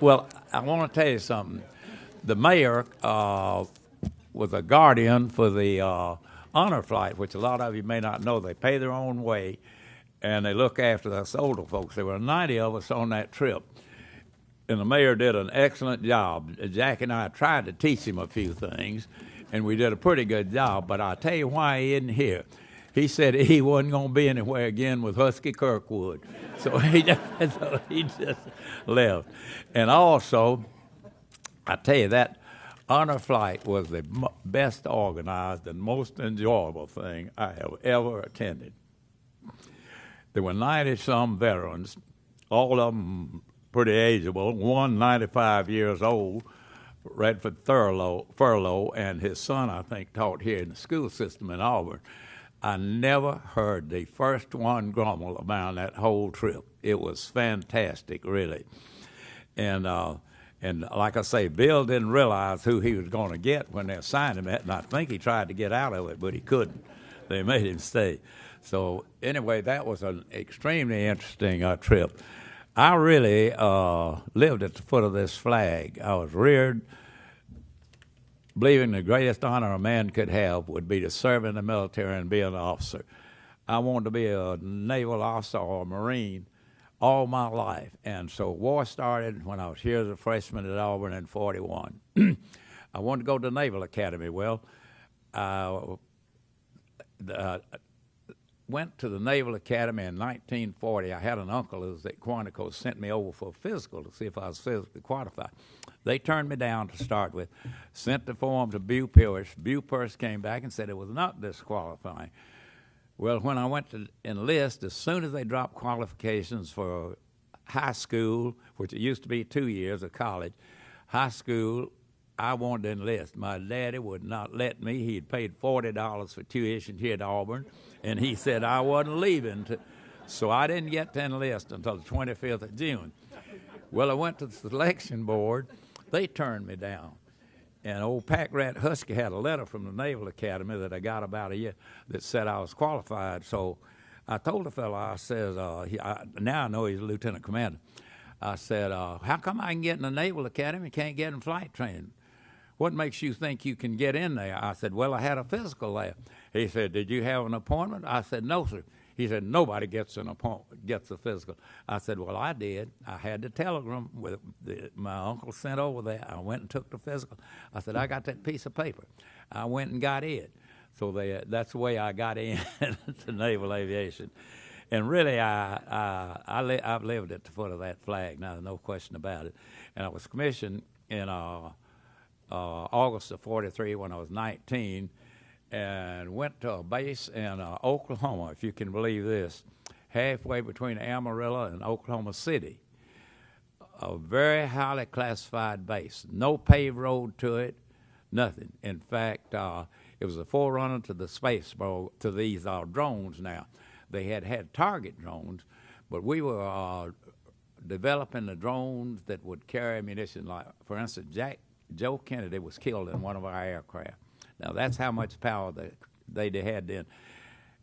Well, I want to tell you something. The mayor was a guardian for the honor flight, which a lot of you may not know. They pay their own way, and they look after us older folks. There were 90 of us on that trip, and the mayor did an excellent job. Jack and I tried to teach him a few things, and we did a pretty good job. But I'll tell you why he isn't here. He said he wasn't going to be anywhere again with Husky Kirkwood, so he just left. And also, I tell you that honor flight was the best organized and most enjoyable thing I have ever attended. There were 90-some veterans, all of them pretty ageable, one 95 years old, Redford Furlow, and his son, I think, taught here in the school system in Auburn. I never heard the first one grumble about that whole trip. It was fantastic, really. And like I say, Bill didn't realize who he was going to get when they assigned him that, and I think he tried to get out of it, but he couldn't. They made him stay. So anyway, that was an extremely interesting trip. I really lived at the foot of this flag. I was reared believing the greatest honor a man could have would be to serve in the military and be an officer. I wanted to be a naval officer or a Marine all my life. And so war started when I was here as a freshman at Auburn in 41. I wanted to go to the Naval Academy. Well, I went to the Naval Academy in 1940. I had an uncle who was at Quantico, sent me over for a physical to see if I was physically qualified. They turned me down to start with, sent the form to Bew Pierce. Bew Pierce came back and said it was not disqualifying. Well, when I went to enlist, as soon as they dropped qualifications for high school, which it used to be 2 years of college, high school, I wanted to enlist. My daddy would not let me. He had paid $40 for tuition here at Auburn, and he said I wasn't leaving. So I didn't get to enlist until the 25th of June. Well, I went to the selection board. They turned me down. And old Pack Rat Husky had a letter from the Naval Academy that I got about a year that said I was qualified. So I told the fellow, I said, now I know he's a lieutenant commander. I said, how come I can get in the Naval Academy and can't get in flight training? What makes you think you can get in there? I said, well, I had a physical there. He said, did you have an appointment? I said, no, sir. He said, nobody gets an appointment, gets a physical. I said, well, I did. I had the telegram with my uncle sent over there. I went and took the physical. I said, I got that piece of paper. I went and got it. So that's the way I got in to naval aviation. And really, I've lived at the foot of that flag. Now, there's no question about it. And I was commissioned in August of 43 when I was 19, and went to a base in Oklahoma, if you can believe this, halfway between Amarillo and Oklahoma City. A very highly classified base. No paved road to it, nothing. In fact, it was a forerunner to the space, to these drones now. They had target drones, but we were developing the drones that would carry ammunition. Like, for instance, Joe Kennedy was killed in one of our aircraft. Now, that's how much power they had then.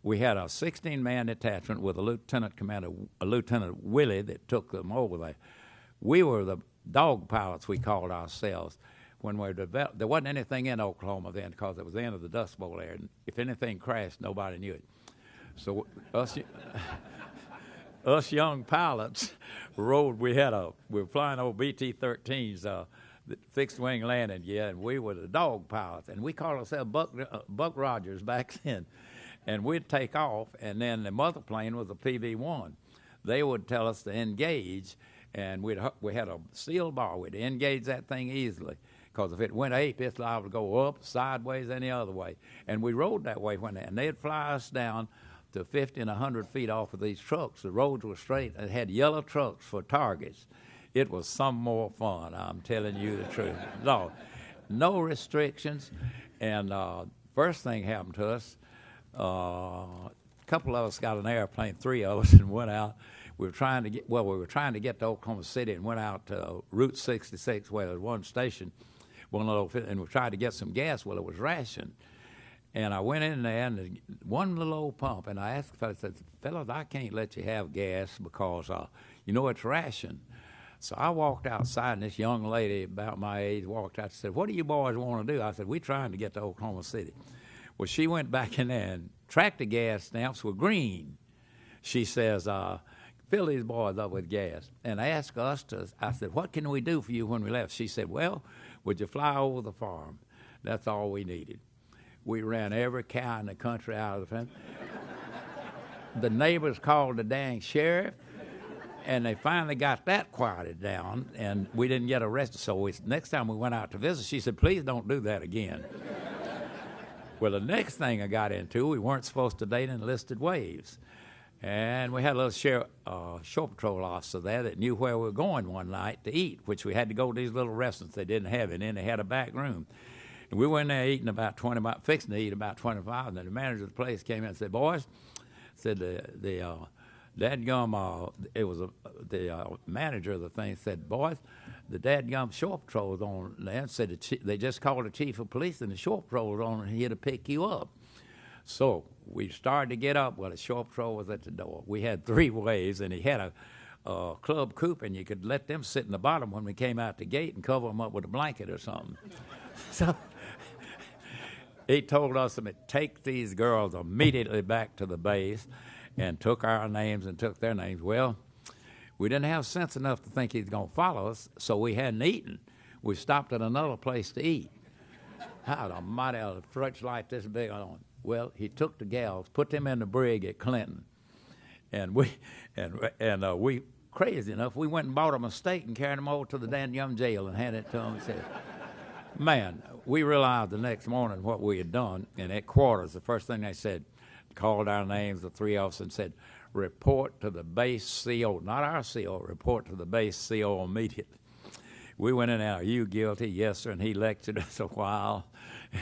We had a 16-man detachment with a lieutenant commander, a Lieutenant Willie, that took them over there. We were the dog pilots, we called ourselves. When we developed, there wasn't anything in Oklahoma then because it was the end of the Dust Bowl era. And if anything crashed, nobody knew it. So us young pilots rode. We were flying old BT-13s. The fixed-wing landing gear, and we were the dog pilots, and we called ourselves Buck Rogers back then. And we'd take off, and then the mother plane was a PV-1. They would tell us to engage, and we had a steel bar. We'd engage that thing easily, because if it went ape, it's liable to go up, sideways, any other way. And we rode that way and they'd fly us down to 50 and 100 feet off of these trucks. The roads were straight, and had yellow trucks for targets. It was some more fun, I'm telling you the truth. No restrictions. And first thing happened to us, a couple of us got an airplane, 3 of us, and went out. We were trying to get to Oklahoma City and went out to Route 66 where there was one station, and we tried to get some gas. Well, it was rationed. And I went in there, and one little old pump, and I asked the fellow, I said, fellows, I can't let you have gas because, it's rationed. So I walked outside, and this young lady about my age walked out and said, "What do you boys want to do?" I said, "We're trying to get to Oklahoma City." Well, she went back in there, and tractor gas stamps were green. She says, "Fill these boys up with gas." And asked us to, I said, "What can we do for you when we left?" She said, "Well, would you fly over the farm?" That's all we needed. We ran every cow in the country out of the fence. The neighbors called the dang sheriff, and they finally got that quieted down, and we didn't get arrested. So next time we went out to visit, she said, "Please don't do that again." Well, the next thing I got into, we weren't supposed to date enlisted waves. And we had a little shore patrol officer there that knew where we were going one night to eat, which we had to go to these little restaurants they didn't have, and then they had a back room. And we went in there eating fixing to eat about 25, and then the manager of the place came in and said, "Boys," said the manager of the thing said, "Boys, the dadgum shore patrol's on there," and said they just called the chief of police, and the shore patrol's on here to pick you up. So we started to get up. Well, the shore patrol was at the door. We had 3 waves, and he had a club coupe, and you could let them sit in the bottom when we came out the gate and cover them up with a blanket or something. So he told us to take these girls immediately back to the base, and took our names and took their names. Well, we didn't have sense enough to think he's going to follow us, so we hadn't eaten. We stopped at another place to eat. How the mighty fridge light this big on. Well, he took the gals, put them in the brig at Clinton, and we crazy enough, we went and bought them a steak and carried them over to the damn jail and handed it to them and said, "Man," we realized the next morning what we had done. And at quarters, the first thing they said, called our names, the 3 of us, and said, "Report to the base CO," not our CO, report to the base CO immediately. We went in there, "Are you guilty?" "Yes, sir," and he lectured us a while.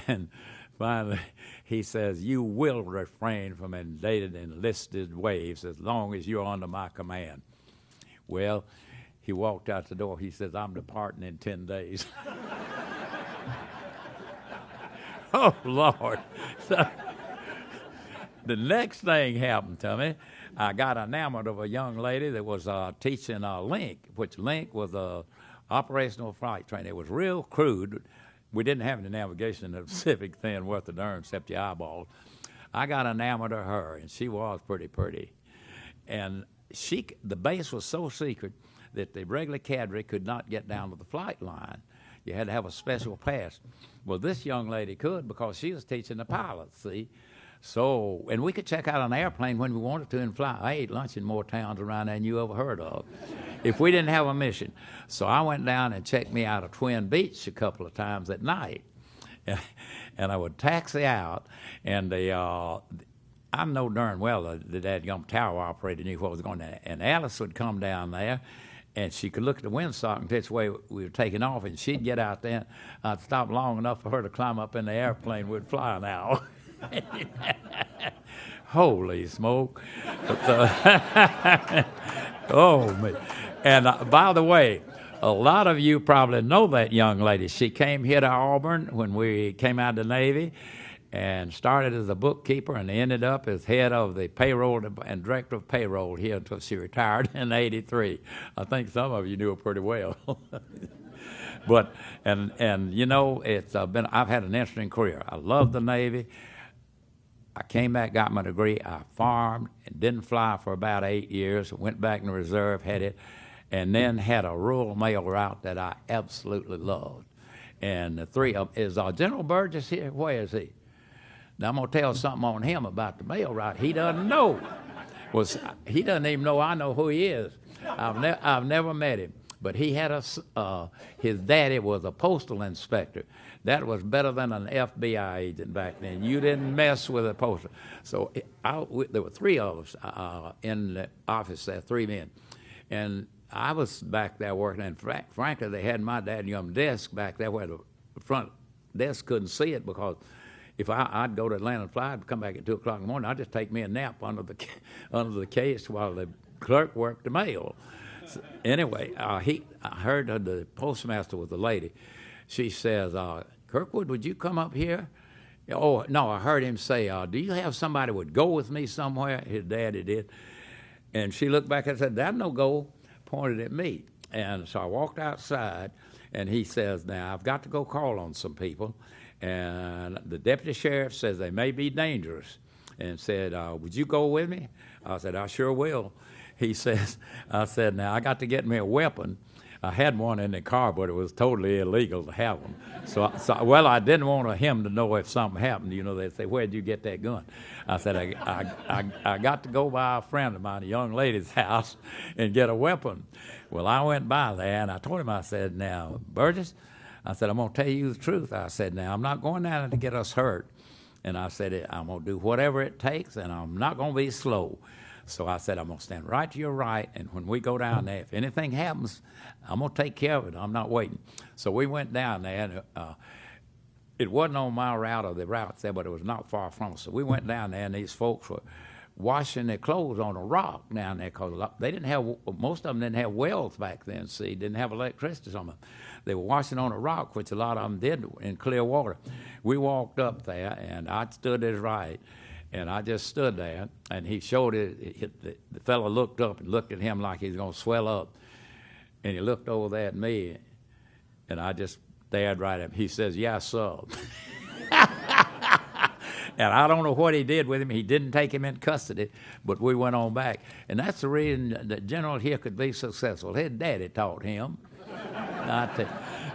And finally, he says, "You will refrain from dating enlisted waves as long as you're under my command." Well, he walked out the door. He says, "I'm departing in 10 days. Oh, Lord. So, the next thing happened to me. I got enamored of a young lady that was teaching Link, which Link was a operational flight training. It was real crude. We didn't have any navigation in the Pacific then worth a darn except your eyeballs. I got enamored of her, and she was pretty. And the base was so secret that the regular cadre could not get down to the flight line. You had to have a special pass. Well, this young lady could because she was teaching the pilots, see? So, and we could check out an airplane when we wanted to and fly. I ate lunch in more towns around there than you ever heard of if we didn't have a mission. So I went down and checked me out of Twin Beach a couple of times at night. And I would taxi out, and I know darn well the dadgum tower operator knew what was going on. And Alice would come down there, and she could look at the windsock and tell which way we were taking off, and she'd get out there. I'd stop long enough for her to climb up in the airplane. We'd fly now. Holy smoke. Oh, man. And by the way, a lot of you probably know that young lady. She came here to Auburn when we came out of the Navy and started as a bookkeeper and ended up as head of the payroll and director of payroll here until she retired in '83. I think some of you knew her pretty well. But, and you know, I've had an interesting career. I love the Navy. I came back, got my degree. I farmed and didn't fly for about 8 years. Went back in the reserve, had it, and then had a rural mail route that I absolutely loved. And the 3 of them, is General Burgess here? Where is he? Now, I'm going to tell something on him about the mail route. He doesn't know. Well, he doesn't even know I know who he is. I've never met him. But he had his daddy was a postal inspector. That was better than an FBI agent back then. You didn't mess with a postal. So there were 3 of us in the office there, 3 men. And I was back there working, and frankly, they had my dadgum desk back there where the front desk couldn't see it, because if I'd go to Atlanta and fly, I'd come back at 2 o'clock in the morning, I'd just take me a nap under the case while the clerk worked the mail. So anyway, I heard the postmaster was a lady. She says, "Kirkwood, would you come up here?" Oh, no, I heard him say, "Do you have somebody who would go with me somewhere?" His daddy did. And she looked back and said, "That's no go," pointed at me. And so I walked outside, and he says, now, I've got to go call on some people. And the deputy sheriff says they may be dangerous, and said, would you go with me? I said, I sure will. He says, I said, now, I got to get me a weapon. I had one in the car, but it was totally illegal to have one. Well, I didn't want him to know if something happened. You know, they'd say, where'd you get that gun? I said, I got to go by a friend of mine, a young lady's house, and get a weapon. Well, I went by there, and I told him, I said, now, Burgess, I said, I'm going to tell you the truth. I said, now, I'm not going down there to get us hurt. And I said, I'm going to do whatever it takes, and I'm not going to be slow. So I said, I'm going to stand right to your right, and when we go down there, if anything happens, I'm going to take care of it. I'm not waiting. So we went down there, and it wasn't on my route or the routes there, but it was not far from us. So we went down there, and these folks were washing their clothes on a rock down there because they didn't have, most of them didn't have wells back then, see, didn't have electricity on them. They were washing on a rock, which a lot of them did in clear water. We walked up there, and I stood as right. And I just stood there, and he showed it. The fellow looked up and looked at him like he was going to swell up. And he looked over there at me, and I just stared right at him. He says, yes, sir. And I don't know what he did with him. He didn't take him in custody, but we went on back. And that's the reason that General here could be successful. His daddy taught him.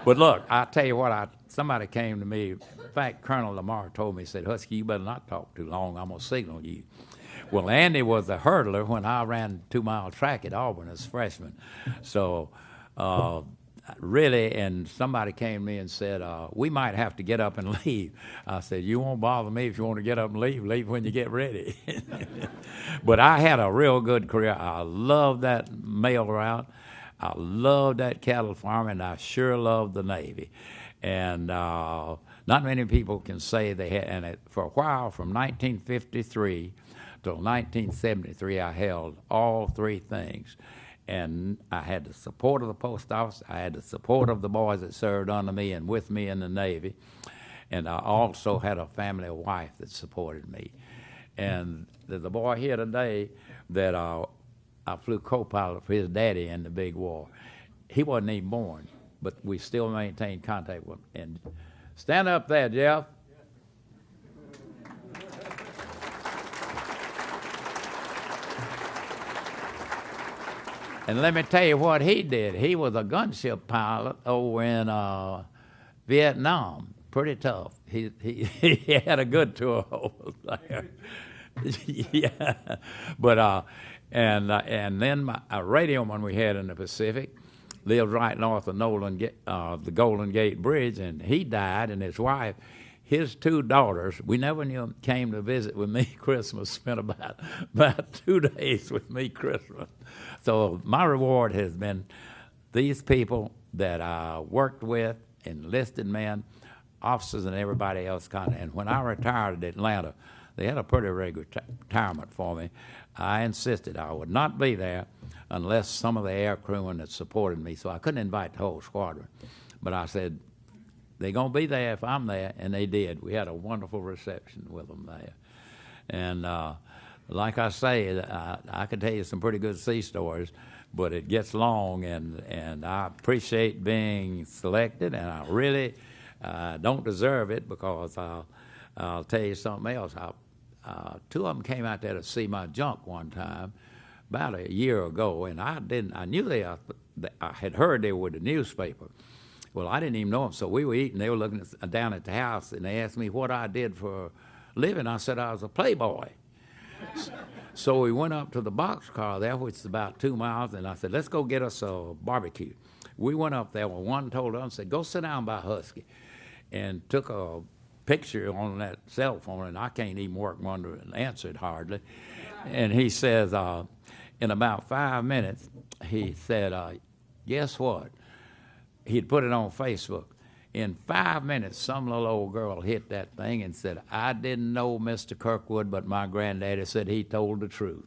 But look, I tell you what, somebody came to me. In fact, Colonel Lamar told me, he said, Husky, you better not talk too long. I'm going to signal you. Well, Andy was a hurdler when I ran 2-mile track at Auburn as a freshman. So really, and somebody came to me and said, we might have to get up and leave. I said, you won't bother me if you want to get up and leave. Leave when you get ready. But I had a real good career. I loved that mail route. I loved that cattle farm, and I sure loved the Navy. And not many people can say they had, and for a while, from 1953 till 1973, I held all three things. And I had the support of the post office, I had the support of the boys that served under me and with me in the Navy, and I also had a family wife that supported me. And there's a boy here today that I flew co-pilot for his daddy in the big war. He wasn't even born, but we still maintained contact with him. And stand up there, Jeff. And let me tell you what he did. He was a gunship pilot over in Vietnam. Pretty tough. He had a good tour over there. Yeah, but and then a radioman we had in the Pacific lived right north of the Golden Gate Bridge, and he died, and his wife, his two daughters, we never knew them, came to visit with me Christmas, spent about 2 days with me Christmas. So my reward has been these people that I worked with, enlisted men, officers, and everybody else and when I retired at Atlanta, they had a pretty regular retirement for me. I insisted I would not be there unless some of the air crewmen that supported me, so I couldn't invite the whole squadron. But I said, they're going to be there if I'm there, and they did. We had a wonderful reception with them there. And like I say, I could tell you some pretty good sea stories, but it gets long, and I appreciate being selected, and I really don't deserve it because I'll tell you something else. Two of them came out there to see my junk one time about a year ago, and I knew I had heard they were with the newspaper. Well, I didn't even know them, so we were eating. They were looking down at the house, and they asked me what I did for a living. I said I was a playboy. So we went up to the boxcar there, which is about 2 miles, and I said, let's go get us a barbecue. We went up there, well, one told us, said, go sit down by Husky, and took a picture on that cell phone, and I can't even work one and answer it hardly. And he says, in about 5 minutes, he said, guess what? He'd put it on Facebook. In 5 minutes, some little old girl hit that thing and said, I didn't know Mr. Kirkwood, but my granddaddy said he told the truth.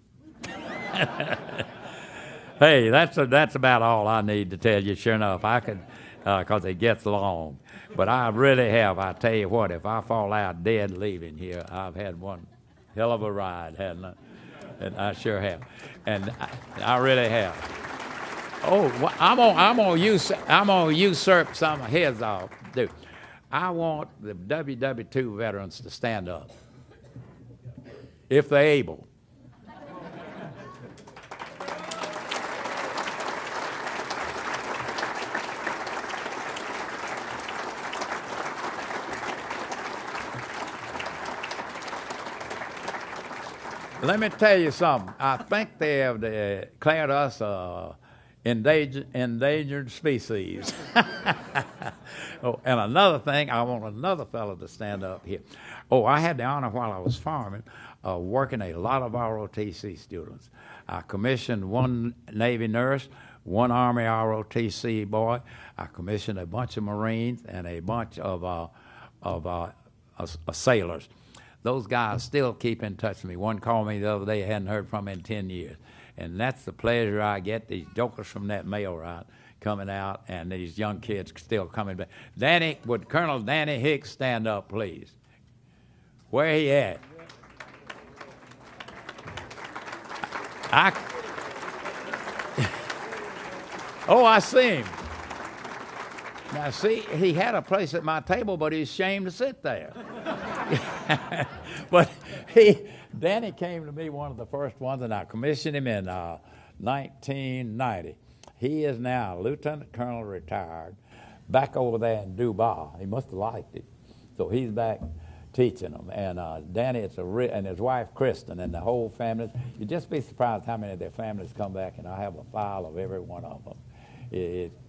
Hey, that's about all I need to tell you. Sure enough, I could, because it gets long. But I really have. I tell you what, if I fall out dead leaving here, I've had one hell of a ride, hadn't I? And I sure have. And I really have. Oh, well, I'm gonna usurp some of his off, dude. I want the WW2 veterans to stand up, if they're able. Let me tell you something. I think they have declared us endangered species. Oh, and another thing, I want another fellow to stand up here. Oh, I had the honor while I was farming working a lot of ROTC students. I commissioned one Navy nurse, one Army ROTC boy. I commissioned a bunch of Marines and a bunch of sailors. Those guys still keep in touch with me. One called me the other day, hadn't heard from him in 10 years. And that's the pleasure I get, these jokers from that mail route coming out, and these young kids still coming back. Danny, would Colonel Danny Hicks stand up, please? Where he at? Oh, I see him. Now, see, he had a place at my table, but he's ashamed to sit there. But Danny came to me one of the first ones, and I commissioned him in 1990. He is now Lieutenant Colonel retired, back over there in Dubai. He must have liked it. So he's back teaching them. And Danny, and his wife, Kristen, and the whole family. You'd just be surprised how many of their families come back, and I have a file of every one of them.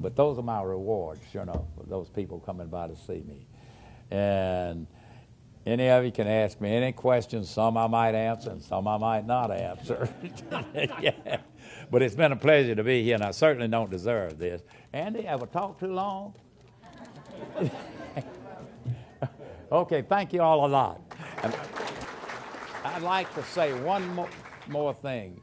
But those are my rewards, sure enough, for those people coming by to see me. And any of you can ask me any questions. Some I might answer, and some I might not answer. Yeah. But it's been a pleasure to be here, and I certainly don't deserve this. Andy, have I talked too long? Okay, thank you all a lot. And I'd like to say one more thing.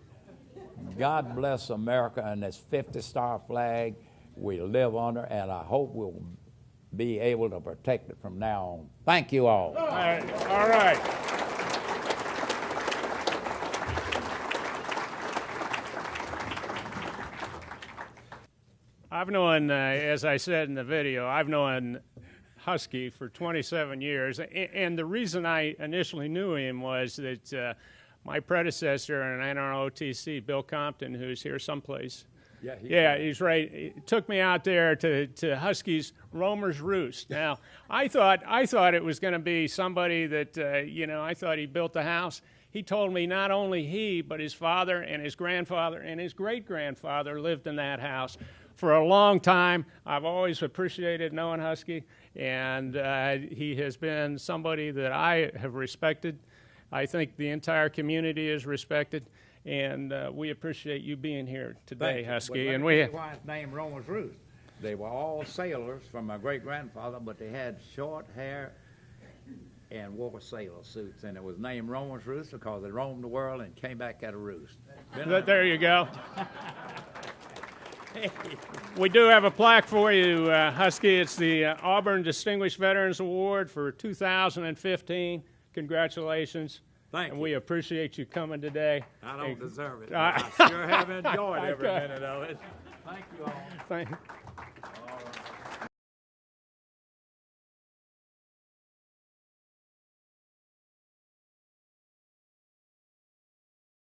God bless America and this 50-star flag we live under, and I hope we'll be able to protect it from now on. Thank you all. All right. I've known, as I said in the video, I've known Husky for 27 years, and the reason I initially knew him was that my predecessor in NROTC, Bill Compton, who's here someplace. Yeah, he's right. He took me out there to Husky's Romer's Roost. Now, I thought it was going to be somebody that I thought he built the house. He told me not only he, but his father and his grandfather and his great-grandfather lived in that house for a long time. I've always appreciated knowing Husky, and he has been somebody that I have respected. I think the entire community is respected, and we appreciate you being here today, Husky. And we why it's named Romer's Roost. They were all sailors from my great-grandfather, but they had short hair and wore sailor suits, and it was named Romer's Roost because they roamed the world and came back at a roost. There you go. We do have a plaque for you, Husky. It's the Auburn Distinguished Veterans Award for 2015. Congratulations. Thank you. We appreciate you coming today. I don't deserve it. I sure have enjoyed every minute of it. Thank you all. Thank you.